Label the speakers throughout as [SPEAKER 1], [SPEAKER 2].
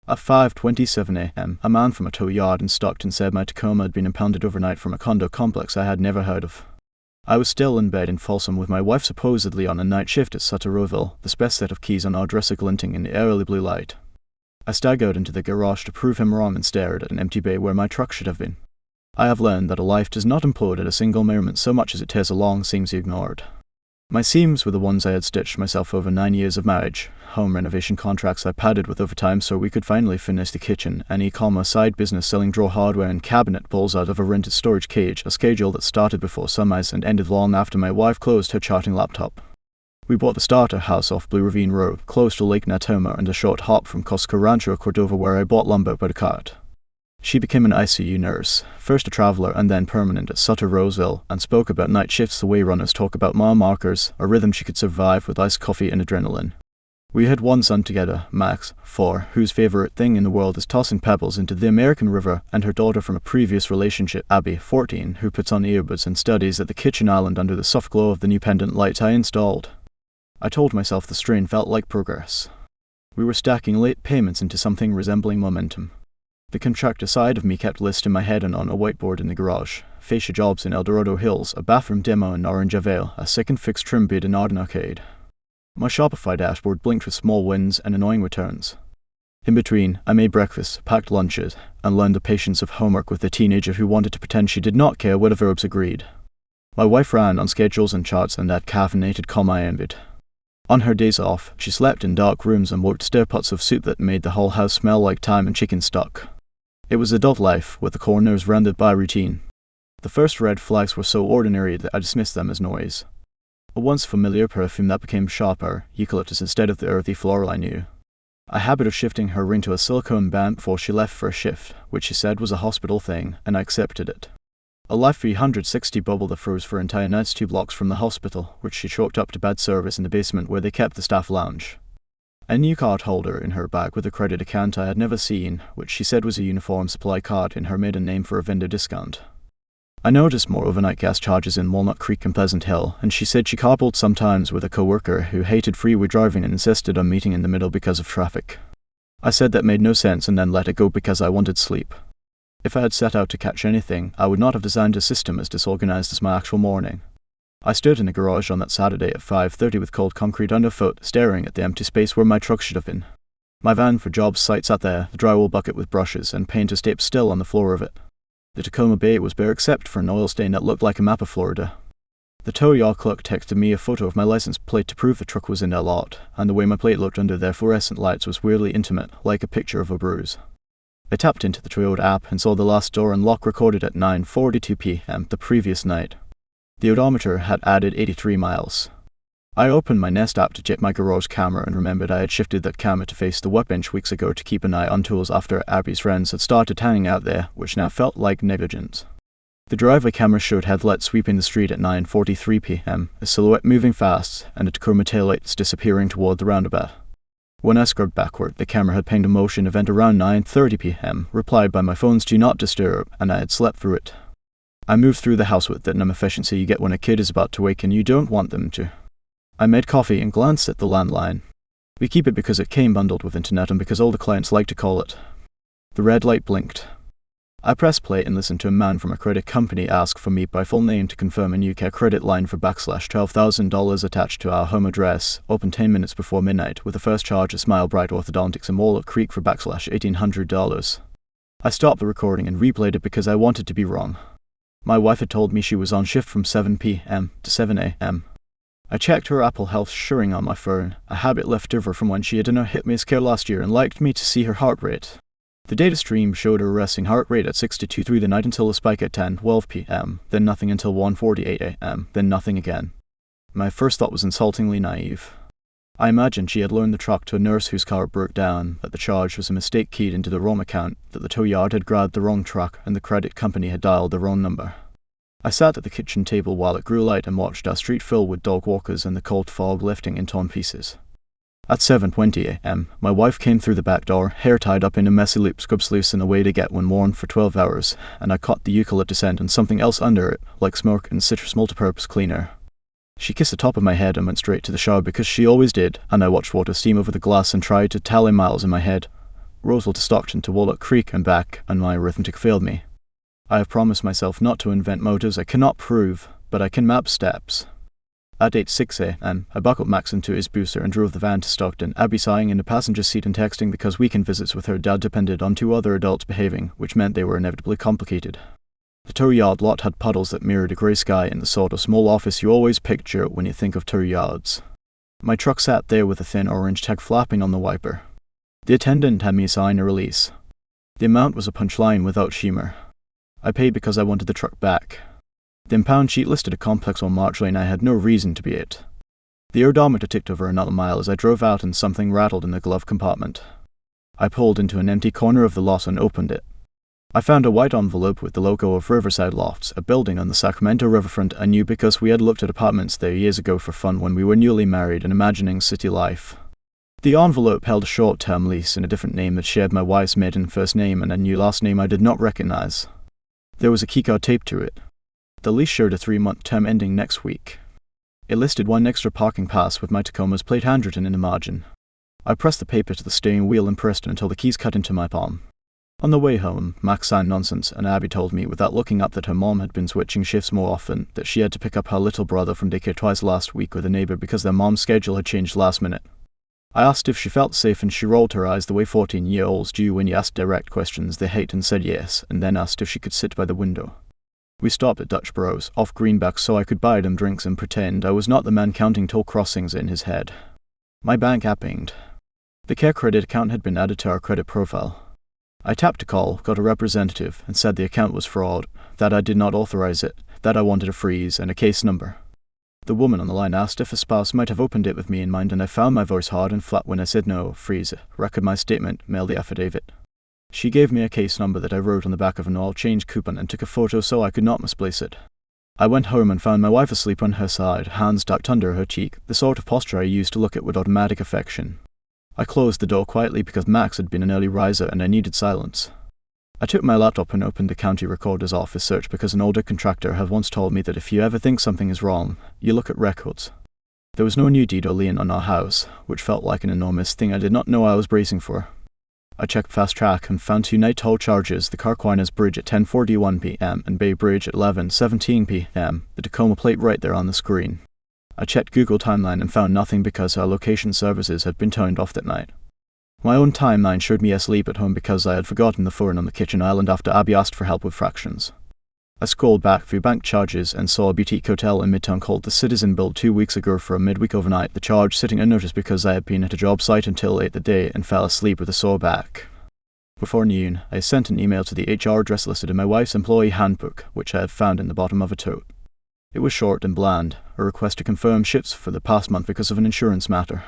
[SPEAKER 1] At 5:27 a.m., a man from a tow yard in Stockton said my Tacoma had been impounded overnight from a condo complex I had never heard of. I was still in bed in Folsom with my wife supposedly on a night shift at Sutter Rowville, the best set of keys on our dresser glinting in the early blue light. I staggered into the garage to prove him wrong and stared at an empty bay where my truck should have been. I have learned that a life does not implode at a single moment so much as it tears along seams he ignored. My seams were the ones I had stitched myself over 9 years of marriage, home renovation contracts I padded with overtime so we could finally finish the kitchen, an e-commerce side business selling drawer hardware and cabinet pulls out of a rented storage cage, a schedule that started before sunrise and ended long after my wife closed her charting laptop. We bought the starter house off Blue Ravine Road, close to Lake Natoma and a short hop from Costco Rancho Cordova where I bought lumber by the cart. She became an ICU nurse, first a traveler and then permanent at Sutter Rowville, and spoke about night shifts the way runners talk about mile markers, a rhythm she could survive with iced coffee and adrenaline. We had one son together, Max, 4, whose favorite thing in the world is tossing pebbles into the American River, and her daughter from a previous relationship, Abby, 14, who puts on earbuds and studies at the kitchen island under the soft glow of the new pendant lights I installed. I told myself the strain felt like progress. We were stacking late payments into something resembling momentum. The contractor side of me kept lists in my head and on a whiteboard in the garage. Fascia jobs in El Dorado Hills, a bathroom demo in Orange Vale, a second fixed trim bid in Arden Arcade. My Shopify dashboard blinked with small wins and annoying returns. In between, I made breakfast, packed lunches, and learned the patience of homework with a teenager who wanted to pretend she did not care whether verbs agreed. My wife ran on schedules and charts and that caffeinated calm I envied. On her days off, she slept in dark rooms and worked stir pots of soup that made the whole house smell like thyme and chicken stock. It was adult life, with the corners rounded by routine. The first red flags were so ordinary that I dismissed them as noise. A once familiar perfume that became sharper, eucalyptus instead of the earthy floral I knew. A habit of shifting her ring to a silicone band before she left for a shift, which she said was a hospital thing, and I accepted it. A Life 360 bubble that froze for entire nights 2 blocks from the hospital, which she chalked up to bad service in the basement where they kept the staff lounge. A new card holder in her bag with a credit account I had never seen, which she said was a uniform supply card in her maiden name for a vendor discount. I noticed more overnight gas charges in Walnut Creek and Pleasant Hill, and she said she carpooled sometimes with a coworker who hated freeway driving and insisted on meeting in the middle because of traffic. I said that made no sense and then let it go because I wanted sleep. If I had set out to catch anything, I would not have designed a system as disorganized as my actual morning. I stood in the garage on that Saturday at 5:30 with cold concrete underfoot, staring at the empty space where my truck should have been. My van for job site sat there, the drywall bucket with brushes and paint is taped still on the floor of it. The Tacoma Bay was bare except for an oil stain that looked like a map of Florida. The tow yard clerk texted me a photo of my license plate to prove the truck was in their lot, and the way my plate looked under their fluorescent lights was weirdly intimate, like a picture of a bruise. I tapped into the Toyota app and saw the last door unlock recorded at 9:42 p.m. the previous night. The odometer had added 83 miles. I opened my Nest app to check my garage camera and remembered I had shifted that camera to face the workbench weeks ago to keep an eye on tools after Abby's friends had started hanging out there, which now felt like negligence. The driveway camera showed headlights sweeping the street at 9:43 p.m., a silhouette moving fast, and the Tacoma taillights disappearing toward the roundabout. When I scrubbed backward, the camera had pinged a motion event around 9:30 p.m., replied by my phone's Do Not Disturb, and I had slept through it. I moved through the house with that numb efficiency you get when a kid is about to wake and you don't want them to. I made coffee and glanced at the landline. We keep it because it came bundled with internet and because all the clients like to call it. The red light blinked. I pressed play and listened to a man from a credit company ask for me by full name to confirm a new CareCredit line for $12,000 attached to our home address, open 10 minutes before midnight, with the first charge at Smile Bright Orthodontics in Walnut Creek for $1,800. I stopped the recording and replayed it because I wanted to be wrong. My wife had told me she was on shift from 7 p.m. to 7 a.m. I checked her Apple Health Assuring on my phone, a habit left over from when she had done a hypnosis care last year and liked me to see her heart rate. The data stream showed her resting heart rate at 62 through the night until a spike at 10:12 p.m., then nothing until 1:48 a.m., then nothing again. My first thought was insultingly naive. I imagined she had loaned the truck to a nurse whose car broke down, that the charge was a mistake keyed into the wrong account, that the tow yard had grabbed the wrong truck, and the credit company had dialed the wrong number. I sat at the kitchen table while it grew light and watched our street fill with dog walkers and the cold fog lifting in torn pieces. At 7:20 a.m., my wife came through the back door, hair tied up in a messy loop, scrubs loose in a way to get when worn for 12 hours, and I caught the eucalyptus scent and something else under it, like smoke and citrus multipurpose cleaner. She kissed the top of my head and went straight to the shower because she always did, and I watched water steam over the glass and tried to tally miles in my head. Roseville to Stockton to Walnut Creek and back, and my arithmetic failed me. I have promised myself not to invent motives I cannot prove, but I can map steps. At 8:06 a.m., I buckled Max into his booster and drove the van to Stockton, Abby sighing in the passenger seat and texting because weekend visits with her dad depended on 2 other adults behaving, which meant they were inevitably complicated. The tow yard lot had puddles that mirrored a grey sky in the sort of small office you always picture when you think of tow yards. My truck sat there with a thin orange tag flapping on the wiper. The attendant had me sign a release. The amount was a punchline without humour. I paid because I wanted the truck back. The impound sheet listed a complex on March Lane I had no reason to be it. The odometer ticked over another mile as I drove out and something rattled in the glove compartment. I pulled into an empty corner of the lot and opened it. I found a white envelope with the logo of Riverside Lofts, a building on the Sacramento riverfront I knew because we had looked at apartments there years ago for fun when we were newly married and imagining city life. The envelope held a short-term lease in a different name that shared my wife's maiden and first name and a new last name I did not recognize. There was a keycard taped to it. The lease showed a 3-month term ending next week. It listed 1 extra parking pass with my Tacoma's plate handwritten in the margin. I pressed the paper to the steering wheel and pressed it until the keys cut into my palm. On the way home, Max signed nonsense, and Abby told me without looking up that her mom had been switching shifts more often, that she had to pick up her little brother from daycare twice last week with a neighbor because their mom's schedule had changed last minute. I asked if she felt safe and she rolled her eyes the way 14-year-olds do when you ask direct questions they hate and said yes, and then asked if she could sit by the window. We stopped at Dutch Bros, off Greenback, so I could buy them drinks and pretend I was not the man counting toll crossings in his head. My bank app pinged. The CareCredit account had been added to our credit profile. I tapped to call, got a representative, and said the account was fraud, that I did not authorize it, that I wanted a freeze and a case number. The woman on the line asked if a spouse might have opened it with me in mind, and I found my voice hard and flat when I said no, freeze, record my statement, mail the affidavit. She gave me a case number that I wrote on the back of an oil change coupon and took a photo so I could not misplace it. I went home and found my wife asleep on her side, hands tucked under her cheek, the sort of posture I used to look at with automatic affection. I closed the door quietly because Max had been an early riser and I needed silence. I took my laptop and opened the county recorder's office search because an older contractor had once told me that if you ever think something is wrong, you look at records. There was no new deed or lien on our house, which felt like an enormous thing I did not know I was bracing for. I checked FasTrak and found 2 night toll charges, the Carquinas Bridge at 10:41 p.m. and Bay Bridge at 11:17 p.m., the Tacoma plate right there on the screen. I checked Google Timeline and found nothing because our location services had been turned off that night. My own timeline showed me asleep at home because I had forgotten the phone on the kitchen island after Abby asked for help with fractions. I scrolled back through bank charges and saw a boutique hotel in Midtown called the Citizen built 2 weeks ago for a midweek overnight, the charge sitting unnoticed because I had been at a job site until late that day and fell asleep with a sore back. Before noon, I sent an email to the HR address listed in my wife's employee handbook, which I had found in the bottom of a tote. It was short and bland, a request to confirm shifts for the past month because of an insurance matter.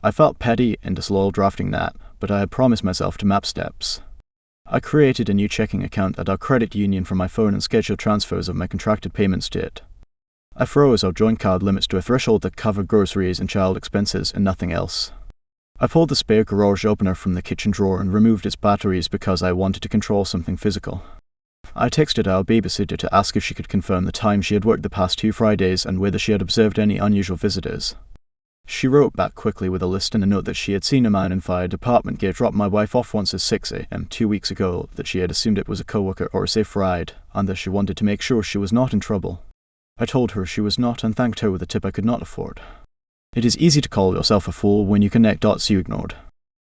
[SPEAKER 1] I felt petty and disloyal drafting that, but I had promised myself to map steps. I created a new checking account at our credit union from my phone and scheduled transfers of my contracted payments to it. I froze our joint card limits to a threshold that covered groceries and child expenses and nothing else. I pulled the spare garage opener from the kitchen drawer and removed its batteries because I wanted to control something physical. I texted our babysitter to ask if she could confirm the time she had worked the past 2 Fridays and whether she had observed any unusual visitors. She wrote back quickly with a list and a note that she had seen a man in fire department gear drop my wife off once at 6 a.m. 2 weeks ago, that she had assumed it was a coworker or a safe ride, and that she wanted to make sure she was not in trouble. I told her she was not and thanked her with a tip I could not afford. It is easy to call yourself a fool when you connect dots you ignored.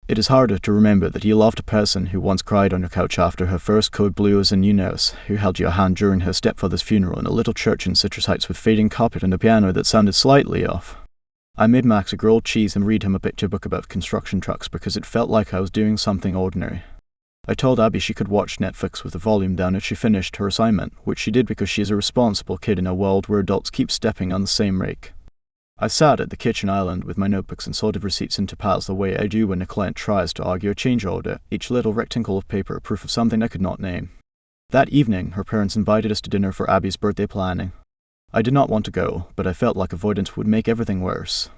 [SPEAKER 1] It is harder to remember that you loved a person who once cried on your couch after her first code blue as a new nurse, who held your hand during her stepfather's funeral in a little church in Citrus Heights with fading carpet and a piano that sounded slightly off. I made Max a grilled cheese and read him a picture book about construction trucks because it felt like I was doing something ordinary. I told Abby she could watch Netflix with the volume down if she finished her assignment, which she did because she is a responsible kid in a world where adults keep stepping on the same rake. I sat at the kitchen island with my notebooks and sorted receipts into piles the way I do when a client tries to argue a change order, each little rectangle of paper proof of something I could not name. That evening, her parents invited us to dinner for Abby's birthday planning. I did not want to go, but I felt like avoidance would make everything worse.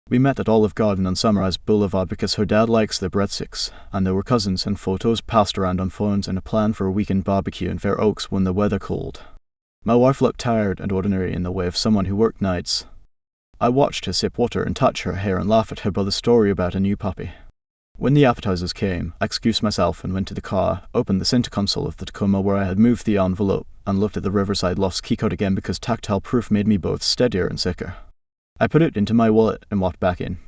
[SPEAKER 1] We met at Olive Garden on Sunrise Boulevard because her dad likes their breadsticks, and there were cousins and photos passed around on phones and a plan for a weekend barbecue in Fair Oaks when the weather cooled. My wife looked tired and ordinary in the way of someone who worked nights. I watched her sip water and touch her hair and laugh at her brother's story about a new puppy. When the appetizers came, I excused myself and went to the car, opened the center console of the Tacoma where I had moved the envelope, and looked at the Riverside Lofts keycode again because tactile proof made me both steadier and sicker. I put it into my wallet and walked back in.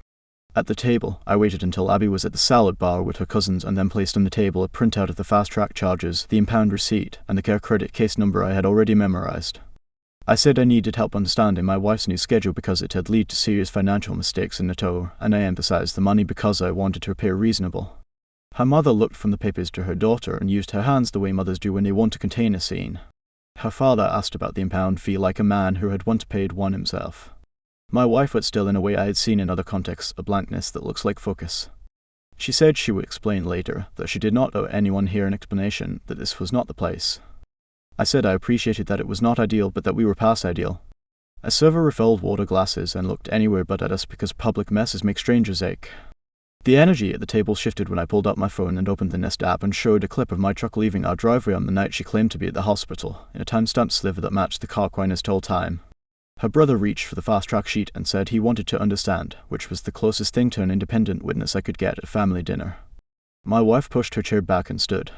[SPEAKER 1] At the table, I waited until Abby was at the salad bar with her cousins and then placed on the table a printout of the FasTrak charges, the impound receipt, and the CareCredit case number I had already memorized. I said I needed help understanding my wife's new schedule because it had led to serious financial mistakes in the tow, and I emphasized the money because I wanted to appear reasonable. Her mother looked from the papers to her daughter and used her hands the way mothers do when they want to contain a scene. Her father asked about the impound fee like a man who had once paid one himself. My wife was still in a way I had seen in other contexts, a blankness that looks like focus. She said she would explain later, that she did not owe anyone here an explanation, that this was not the place. I said I appreciated that it was not ideal, but that we were past ideal. A server refilled water glasses and looked anywhere but at us because public messes make strangers ache. The energy at the table shifted when I pulled out my phone and opened the Nest app and showed a clip of my truck leaving our driveway on the night she claimed to be at the hospital, in a timestamp sliver that matched the car coiner's toll time. Her brother reached for the FasTrak sheet and said he wanted to understand, which was the closest thing to an independent witness I could get at a family dinner. My wife pushed her chair back and stood.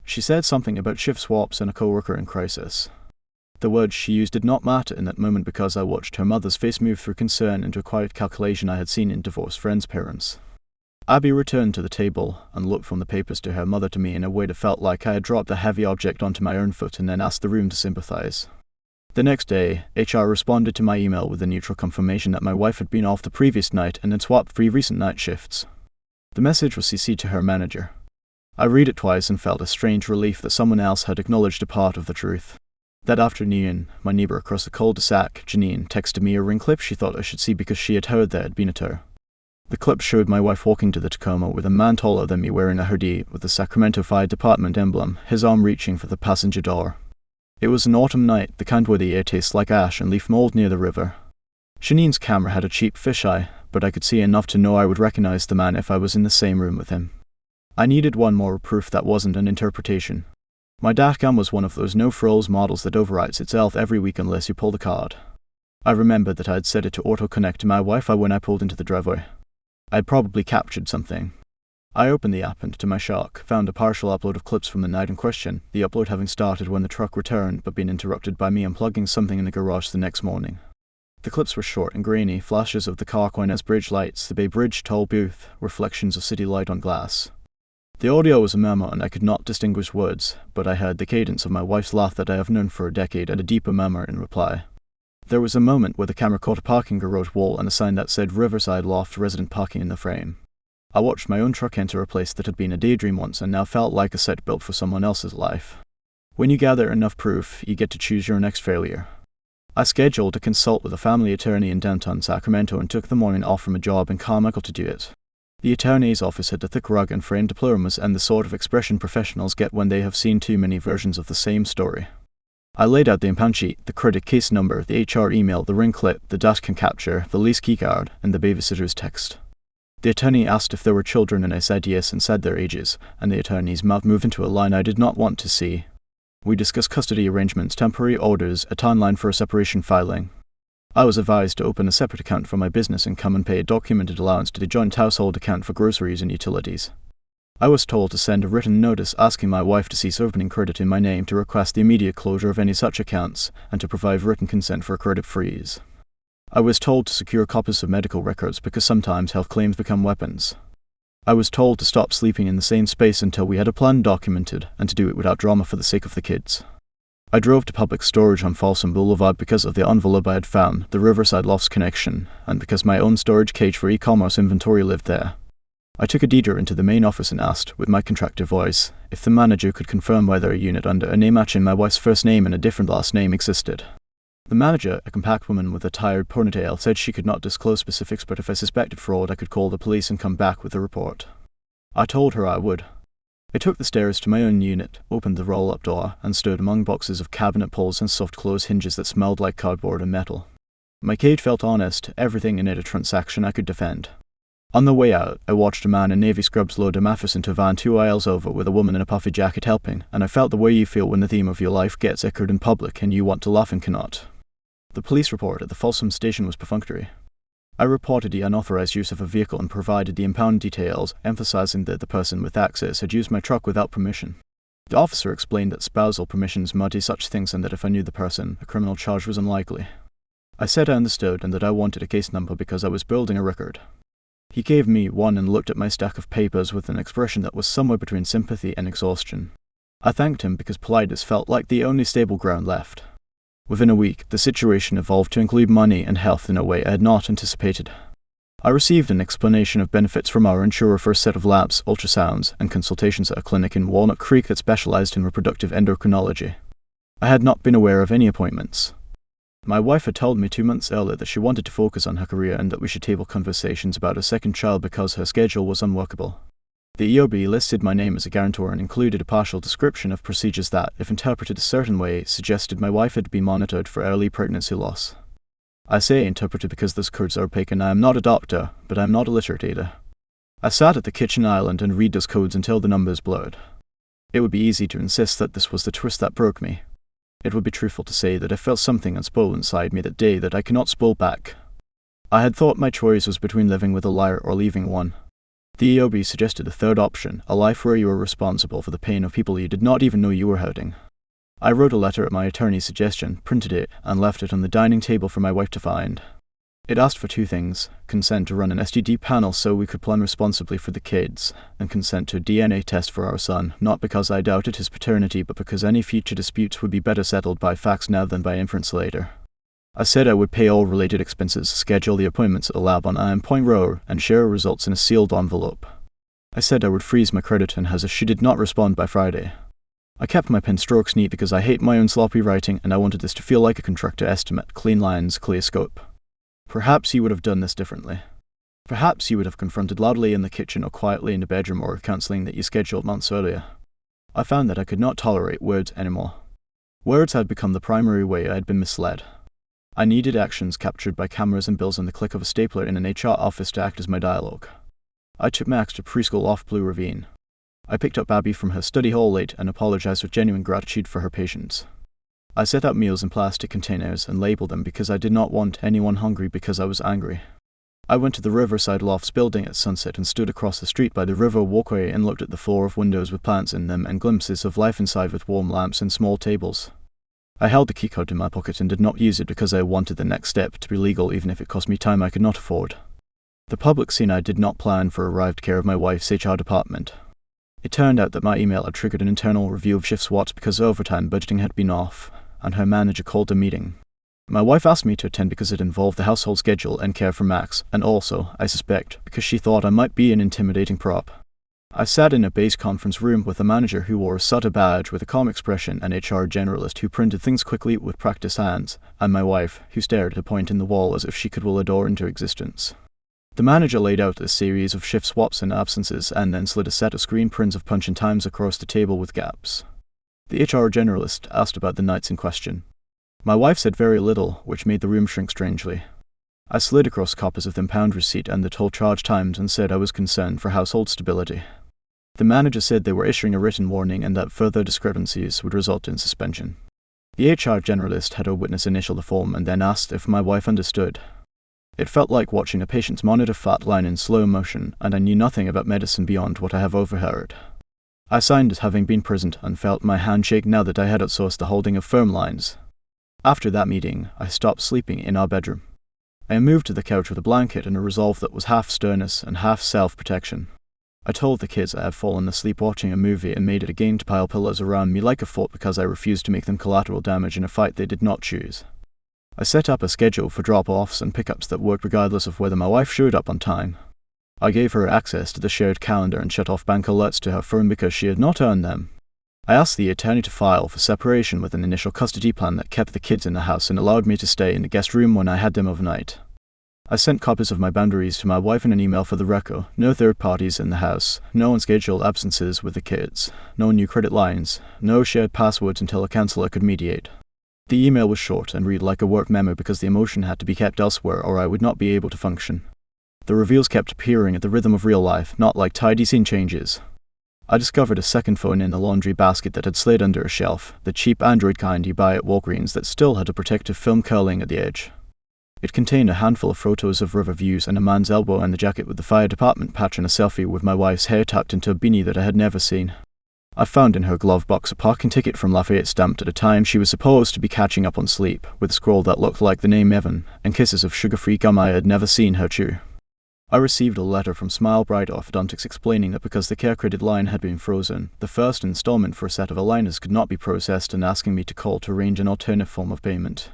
[SPEAKER 1] She said something about shift swaps and a coworker in crisis. The words she used did not matter in that moment because I watched her mother's face move through concern into a quiet calculation I had seen in divorced friends' parents. Abby returned to the table and looked from the papers to her mother to me in a way that felt like I had dropped a heavy object onto my own foot and then asked the room to sympathize. The next day, HR responded to my email with a neutral confirmation that my wife had been off the previous night and had swapped 3 recent night shifts. The message was CC'd to her manager. I read it twice and felt a strange relief that someone else had acknowledged a part of the truth. That afternoon, my neighbor across the cul-de-sac, Janine, texted me a ring clip she thought I should see because she had heard there had been a tow. The clip showed my wife walking to the Tacoma with a man taller than me wearing a hoodie with the Sacramento Fire Department emblem, his arm reaching for the passenger door. It was an autumn night, the kind where the air tastes like ash and leaf mold near the river. Janine's camera had a cheap fisheye, but I could see enough to know I would recognize the man if I was in the same room with him. I needed one more proof that wasn't an interpretation. My dashcam was one of those no-frills models that overwrites itself every week unless you pull the card. I remembered that I had set it to auto-connect to my Wi-Fi when I pulled into the driveway. I had probably captured something. I opened the app and, to my shock, found a partial upload of clips from the night in question, the upload having started when the truck returned but been interrupted by me unplugging something in the garage the next morning. The clips were short and grainy, flashes of the car coiner's bridge lights, the Bay Bridge toll booth, reflections of city light on glass. The audio was a murmur and I could not distinguish words, but I heard the cadence of my wife's laugh that I have known for a decade and a deeper murmur in reply. There was a moment where the camera caught a parking garage wall and a sign that said Riverside Loft Resident Parking in the frame. I watched my own truck enter a place that had been a daydream once and now felt like a set built for someone else's life. When you gather enough proof, you get to choose your next failure. I scheduled a consult with a family attorney in downtown Sacramento and took the morning off from a job in Carmichael to do it. The attorney's office had a thick rug and framed diplomas and the sort of expression professionals get when they have seen too many versions of the same story. I laid out the impound sheet, the credit case number, the HR email, the ring clip, the dashcam capture, the lease keycard, and the babysitter's text. The attorney asked if there were children and I said yes and said their ages, and the attorney's mouth moved into a line I did not want to see. We discussed custody arrangements, temporary orders, a timeline for a separation filing. I was advised to open a separate account for my business and come and pay a documented allowance to the joint household account for groceries and utilities. I was told to send a written notice asking my wife to cease opening credit in my name, to request the immediate closure of any such accounts, and to provide written consent for a credit freeze. I was told to secure copies of medical records because sometimes health claims become weapons. I was told to stop sleeping in the same space until we had a plan documented, and to do it without drama for the sake of the kids. I drove to public storage on Folsom Boulevard because of the envelope I had found, the Riverside Lofts connection, and because my own storage cage for e-commerce inventory lived there. I took a detour into the main office and asked, with my contractor voice, if the manager could confirm whether a unit under a name matching my wife's first name and a different last name existed. The manager, a compact woman with a tired ponytail, said she could not disclose specifics, but if I suspected fraud I could call the police and come back with a report. I told her I would. I took the stairs to my own unit, opened the roll-up door, and stood among boxes of cabinet pulls and soft close hinges that smelled like cardboard and metal. My cage felt honest, everything in it a transaction I could defend. On the way out, I watched a man in navy scrubs load a mattress into a van 2 aisles over with a woman in a puffy jacket helping, and I felt the way you feel when the theme of your life gets echoed in public and you want to laugh and cannot. The police report at the Folsom station was perfunctory. I reported the unauthorized use of a vehicle and provided the impound details, emphasizing that the person with access had used my truck without permission. The officer explained that spousal permissions muddy such things and that if I knew the person, a criminal charge was unlikely. I said I understood and that I wanted a case number because I was building a record. He gave me one and looked at my stack of papers with an expression that was somewhere between sympathy and exhaustion. I thanked him because politeness felt like the only stable ground left. Within a week, the situation evolved to include money and health in a way I had not anticipated. I received an explanation of benefits from our insurer for a set of labs, ultrasounds, and consultations at a clinic in Walnut Creek that specialized in reproductive endocrinology. I had not been aware of any appointments. My wife had told me 2 months earlier that she wanted to focus on her career and that we should table conversations about a second child because her schedule was unworkable. The EOB listed my name as a guarantor and included a partial description of procedures that, if interpreted a certain way, suggested my wife had been monitored for early pregnancy loss. I say interpreted because those codes are opaque and I am not a doctor, but I am not illiterate either. I sat at the kitchen island and read those codes until the numbers blurred. It would be easy to insist that this was the twist that broke me. It would be truthful to say that I felt something unspoiled inside me that day that I cannot spoil back. I had thought my choice was between living with a liar or leaving one. The EOB suggested a third option, a life where you were responsible for the pain of people you did not even know you were hurting. I wrote a letter at my attorney's suggestion, printed it, and left it on the dining table for my wife to find. It asked for 2 things: consent to run an STD panel so we could plan responsibly for the kids, and consent to a DNA test for our son, not because I doubted his paternity, but because any future disputes would be better settled by facts now than by inference later. I said I would pay all related expenses, schedule the appointments at the lab on Iron Point Road, and share results in a sealed envelope. I said I would freeze my credit and as she did not respond by Friday. I kept my pen strokes neat because I hate my own sloppy writing and I wanted this to feel like a contractor estimate, clean lines, clear scope. Perhaps you would have done this differently. Perhaps you would have confronted loudly in the kitchen or quietly in the bedroom or counseling that you scheduled months earlier. I found that I could not tolerate words anymore. Words had become the primary way I had been misled. I needed actions captured by cameras and bills and the click of a stapler in an HR office to act as my dialogue. I took Max to preschool off Blue Ravine. I picked up Abby from her study hall late and apologized with genuine gratitude for her patience. I set out meals in plastic containers and labeled them because I did not want anyone hungry because I was angry. I went to the Riverside Lofts building at sunset and stood across the street by the river walkway and looked at the floor of windows with plants in them and glimpses of life inside with warm lamps and small tables. I held the keycard in my pocket and did not use it because I wanted the next step to be legal even if it cost me time I could not afford. The public scene I did not plan for arrived care of my wife's HR department. It turned out that my email had triggered an internal review of shift swaps because overtime budgeting had been off, and her manager called a meeting. My wife asked me to attend because it involved the household schedule and care for Max, and also, I suspect, because she thought I might be an intimidating prop. I sat in a base conference room with a manager who wore a Sutter badge with a calm expression, an HR generalist who printed things quickly with practiced hands, and my wife, who stared at a point in the wall as if she could will a door into existence. The manager laid out a series of shift swaps and absences and then slid a set of screen prints of punch and times across the table with gaps. The HR generalist asked about the nights in question. My wife said very little, which made the room shrink strangely. I slid across copies of the impound receipt and the total charge times and said I was concerned for household stability. The manager said they were issuing a written warning and that further discrepancies would result in suspension. The HR generalist had a witness initial the form and then asked if my wife understood. It felt like watching a patient's monitor flatline in slow motion, and I knew nothing about medicine beyond what I have overheard. I signed as having been present and felt my hand shake now that I had outsourced the holding of firm lines. After that meeting, I stopped sleeping in our bedroom. I moved to the couch with a blanket and a resolve that was half sternness and half self-protection. I told the kids I had fallen asleep watching a movie and made it a game to pile pillows around me like a fort because I refused to make them collateral damage in a fight they did not choose. I set up a schedule for drop-offs and pickups that worked regardless of whether my wife showed up on time. I gave her access to the shared calendar and shut off bank alerts to her phone because she had not earned them. I asked the attorney to file for separation with an initial custody plan that kept the kids in the house and allowed me to stay in the guest room when I had them overnight. I sent copies of my boundaries to my wife in an email for the record. No third parties in the house, no unscheduled absences with the kids, no new credit lines, no shared passwords until a counselor could mediate. The email was short and read like a work memo because the emotion had to be kept elsewhere or I would not be able to function. The reveals kept appearing at the rhythm of real life, not like tidy scene changes. I discovered a second phone in the laundry basket that had slid under a shelf, the cheap Android kind you buy at Walgreens that still had a protective film curling at the edge. It contained a handful of photos of river views and a man's elbow in the jacket with the fire department patch and a selfie with my wife's hair tucked into a beanie that I had never seen. I found in her glove box a parking ticket from Lafayette stamped at a time she was supposed to be catching up on sleep, with a scroll that looked like the name Evan, and kisses of sugar-free gum I had never seen her chew. I received a letter from Smile Bright Orthodontics explaining that because the CareCredit line had been frozen, the first installment for a set of aligners could not be processed and asking me to call to arrange an alternate form of payment.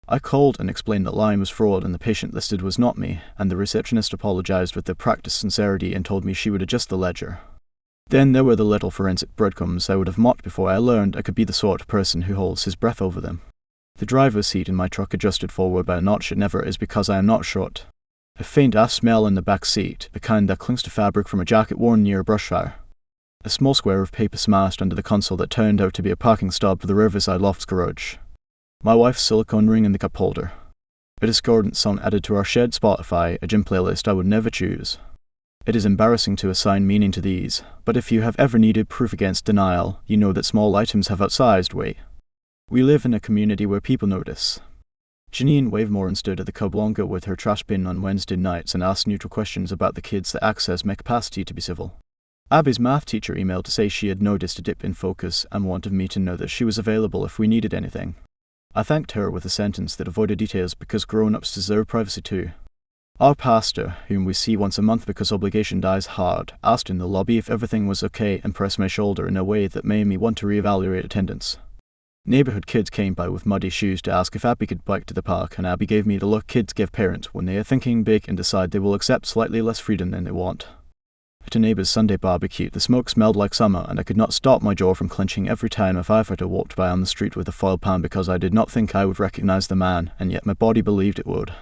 [SPEAKER 1] I called and explained that line was fraud and the patient listed was not me, and the receptionist apologized with their practiced sincerity and told me she would adjust the ledger. Then there were the little forensic breadcrumbs I would have mocked before I learned I could be the sort of person who holds his breath over them. The driver's seat in my truck adjusted forward by a notch it never is because I am not short. A faint ass smell in the back seat, the kind that clings to fabric from a jacket worn near a brush fire. A small square of paper smashed under the console that turned out to be a parking stub for the Riverside Lofts garage. My wife's silicone ring in the cup holder. A discordant song added to our shared Spotify, a gym playlist I would never choose. It is embarrassing to assign meaning to these, but if you have ever needed proof against denial, you know that small items have outsized weight. We live in a community where people notice. Janine Wavemoren stood at the Cub Longer with her trash bin on Wednesday nights and asked neutral questions about the kids that access my capacity to be civil. Abby's math teacher emailed to say she had noticed a dip in focus and wanted me to know that she was available if we needed anything. I thanked her with a sentence that avoided details because grown-ups deserve privacy too. Our pastor, whom we see once a month because obligation dies hard, asked in the lobby if everything was okay and pressed my shoulder in a way that made me want to reevaluate attendance. Neighborhood kids came by with muddy shoes to ask if Abby could bike to the park, and Abby gave me the look kids give parents when they are thinking big and decide they will accept slightly less freedom than they want. At a neighbor's Sunday barbecue, the smoke smelled like summer, and I could not stop my jaw from clenching every time a firefighter walked by on the street with a foil pan because I did not think I would recognize the man, and yet my body believed it would.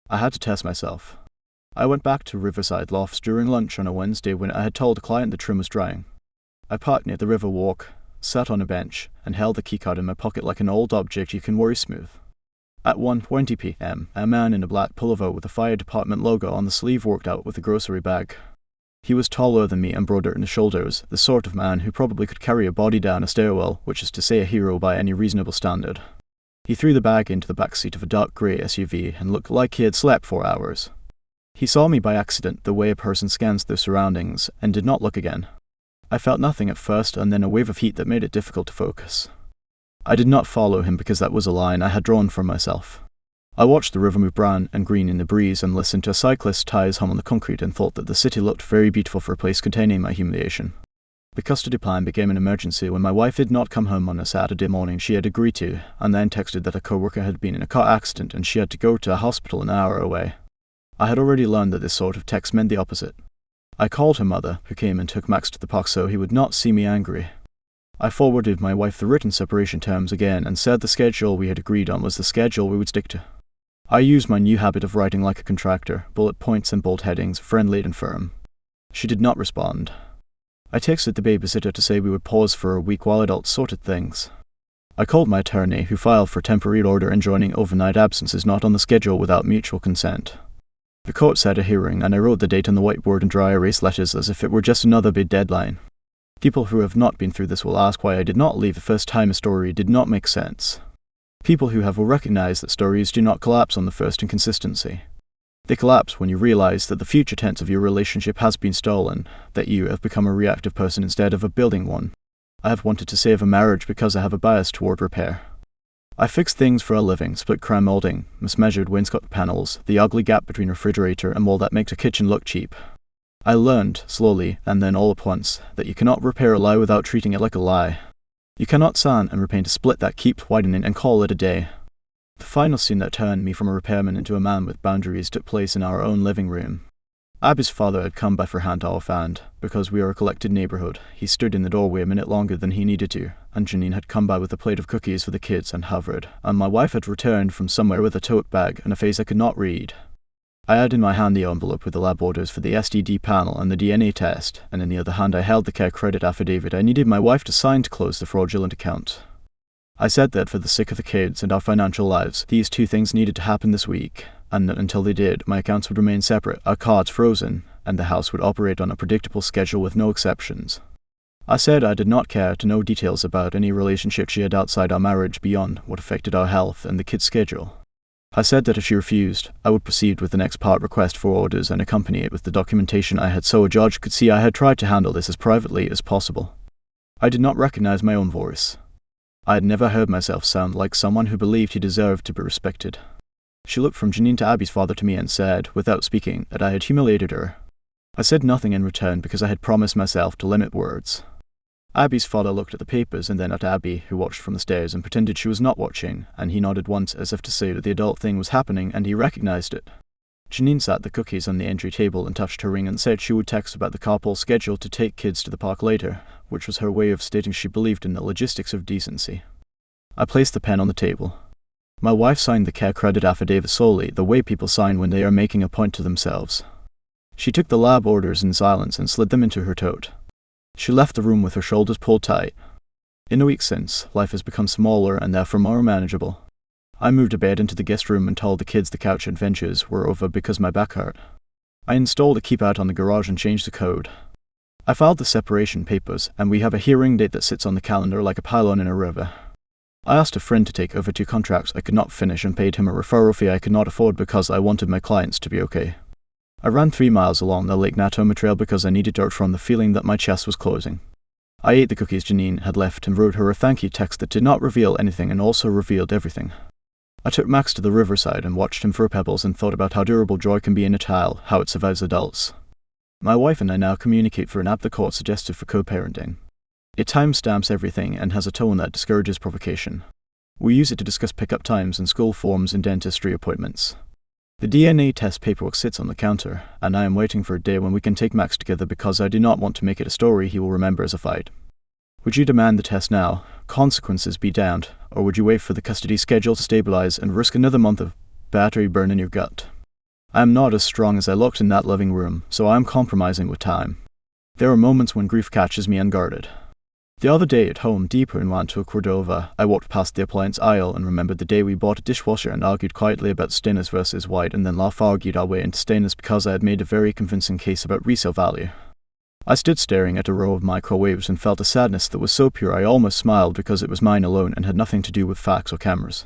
[SPEAKER 1] I had to test myself. I went back to Riverside Lofts during lunch on a Wednesday when I had told a client the trim was drying. I parked near the river walk, sat on a bench, and held the keycard in my pocket like an old object you can worry smooth. At 1:20 p.m., a man in a black pullover with a fire department logo on the sleeve walked out with a grocery bag. He was taller than me and broader in the shoulders, the sort of man who probably could carry a body down a stairwell, which is to say a hero by any reasonable standard. He threw the bag into the back seat of a dark grey SUV and looked like he had slept 4 hours. He saw me by accident, the way a person scans their surroundings, and did not look again. I felt nothing at first, and then a wave of heat that made it difficult to focus. I did not follow him because that was a line I had drawn for myself. I watched the river move brown and green in the breeze and listened to a cyclist's tires hum on the concrete and thought that the city looked very beautiful for a place containing my humiliation. The custody plan became an emergency when my wife did not come home on a Saturday morning she had agreed to, and then texted that a co-worker had been in a car accident and she had to go to a hospital an hour away. I had already learned that this sort of text meant the opposite. I called her mother, who came and took Max to the park so he would not see me angry. I forwarded my wife the written separation terms again and said the schedule we had agreed on was the schedule we would stick to. I used my new habit of writing like a contractor, bullet points and bold headings, friendly and firm. She did not respond. I texted the babysitter to say we would pause for a week while adults sorted things. I called my attorney, who filed for temporary order enjoining overnight absences not on the schedule without mutual consent. The court set a hearing, and I wrote the date on the whiteboard in dry erase letters as if it were just another big deadline. People who have not been through this will ask why I did not leave the first time a story did not make sense. People who have will recognize that stories do not collapse on the first inconsistency. They collapse when you realize that the future tense of your relationship has been stolen, that you have become a reactive person instead of a building one. I have wanted to save a marriage because I have a bias toward repair. I fix things for a living, split crown molding, mismeasured wainscot panels, the ugly gap between refrigerator and wall that makes a kitchen look cheap. I learned, slowly, and then all at once, that you cannot repair a lie without treating it like a lie. You cannot sand and repaint a split that keeps widening and call it a day. The final scene that turned me from a repairman into a man with boundaries took place in our own living room. Abby's father had come by for hand off and, because we are a collected neighborhood, he stood in the doorway a minute longer than he needed to, and Janine had come by with a plate of cookies for the kids and hovered, and my wife had returned from somewhere with a tote bag and a face I could not read. I had in my hand the envelope with the lab orders for the STD panel and the DNA test, and in the other hand I held the CareCredit affidavit I needed my wife to sign to close the fraudulent account. I said that for the sake of the kids and our financial lives, these two things needed to happen this week, and that until they did, my accounts would remain separate, our cards frozen, and the house would operate on a predictable schedule with no exceptions. I said I did not care to know details about any relationship she had outside our marriage beyond what affected our health and the kids' schedule. I said that if she refused, I would proceed with the next part request for orders and accompany it with the documentation I had so a judge could see I had tried to handle this as privately as possible. I did not recognize my own voice. I had never heard myself sound like someone who believed he deserved to be respected. She looked from Janine to Abby's father to me and said, without speaking, that I had humiliated her. I said nothing in return because I had promised myself to limit words. Abby's father looked at the papers and then at Abby, who watched from the stairs and pretended she was not watching, and he nodded once as if to say that the adult thing was happening and he recognized it. Janine sat the cookies on the entry table and touched her ring and said she would text about the carpool schedule to take kids to the park later, which was her way of stating she believed in the logistics of decency. I placed the pen on the table. My wife signed the CareCredit affidavit solely the way people sign when they are making a point to themselves. She took the lab orders in silence and slid them into her tote. She left the room with her shoulders pulled tight. In the weeks since, life has become smaller and therefore more manageable. I moved a bed into the guest room and told the kids the couch adventures were over because my back hurt. I installed a keep-out on the garage and changed the code. I filed the separation papers, and we have a hearing date that sits on the calendar like a pylon in a river. I asked a friend to take over 2 contracts I could not finish and paid him a referral fee I could not afford because I wanted my clients to be okay. I ran 3 miles along the Lake Natoma Trail because I needed dirt from the feeling that my chest was closing. I ate the cookies Janine had left and wrote her a thank you text that did not reveal anything and also revealed everything. I took Max to the riverside and watched him throw pebbles and thought about how durable joy can be in a child, how it survives adults. My wife and I now communicate through an app the court suggested for co-parenting. It timestamps everything and has a tone that discourages provocation. We use it to discuss pickup times and school forms and dentistry appointments. The DNA test paperwork sits on the counter, and I am waiting for a day when we can take Max together because I do not want to make it a story he will remember as a fight. Would you demand the test now, consequences be damned, or would you wait for the custody schedule to stabilize and risk another month of battery burn in your gut? I am not as strong as I looked in that living room, so I am compromising with time. There are moments when grief catches me unguarded. The other day at home, deeper in Rancho Cordova, I walked past the appliance aisle and remembered the day we bought a dishwasher and argued quietly about stainless versus white and then argued our way into stainless because I had made a very convincing case about resale value. I stood staring at a row of microwaves and felt a sadness that was so pure I almost smiled because it was mine alone and had nothing to do with fax or cameras.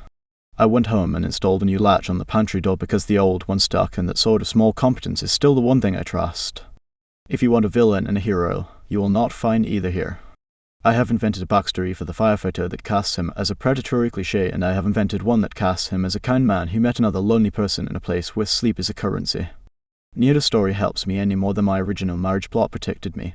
[SPEAKER 1] I went home and installed a new latch on the pantry door because the old one stuck and that sort of small competence is still the one thing I trust. If you want a villain and a hero, you will not find either here. I have invented a backstory for the firefighter that casts him as a predatory cliché, and I have invented one that casts him as a kind man who met another lonely person in a place where sleep is a currency. Neither story helps me any more than my original marriage plot protected me.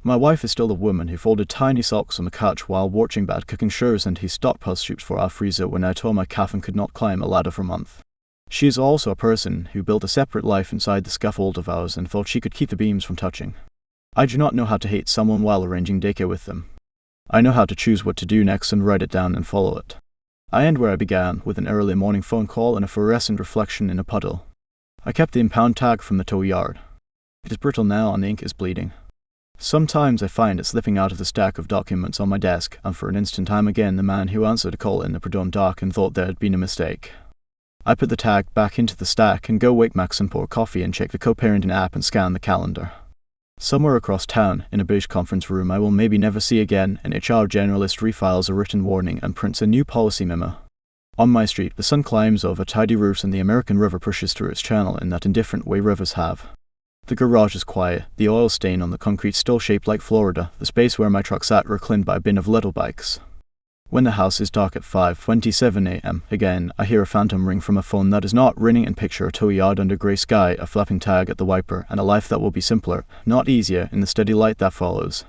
[SPEAKER 1] My wife is still the woman who folded tiny socks on the couch while watching bad cooking shows and who stockpiled soups for our freezer when I told my coffin could not climb a ladder for a month. She is also a person who built a separate life inside the scaffold of ours and thought she could keep the beams from touching. I do not know how to hate someone while arranging daycare with them. I know how to choose what to do next and write it down and follow it. I end where I began, with an early morning phone call and a fluorescent reflection in a puddle. I kept the impound tag from the tow yard. It is brittle now and the ink is bleeding. Sometimes I find it slipping out of the stack of documents on my desk, and for an instant I am again the man who answered a call in the pre-dawn dark and thought there had been a mistake. I put the tag back into the stack and go wake Max and pour coffee and check the co-parenting app and scan the calendar. Somewhere across town, in a beige conference room I will maybe never see again, an HR generalist refiles a written warning and prints a new policy memo. On my street, the sun climbs over tidy roofs and the American River pushes through its channel in that indifferent way rivers have. The garage is quiet, the oil stain on the concrete still shaped like Florida, the space where my truck sat reclined by a bin of little bikes. When the house is dark at 5:27 a.m., again, I hear a phantom ring from a phone that is not ringing and picture a tow yard under grey sky, a flapping tag at the wiper, and a life that will be simpler, not easier, in the steady light that follows.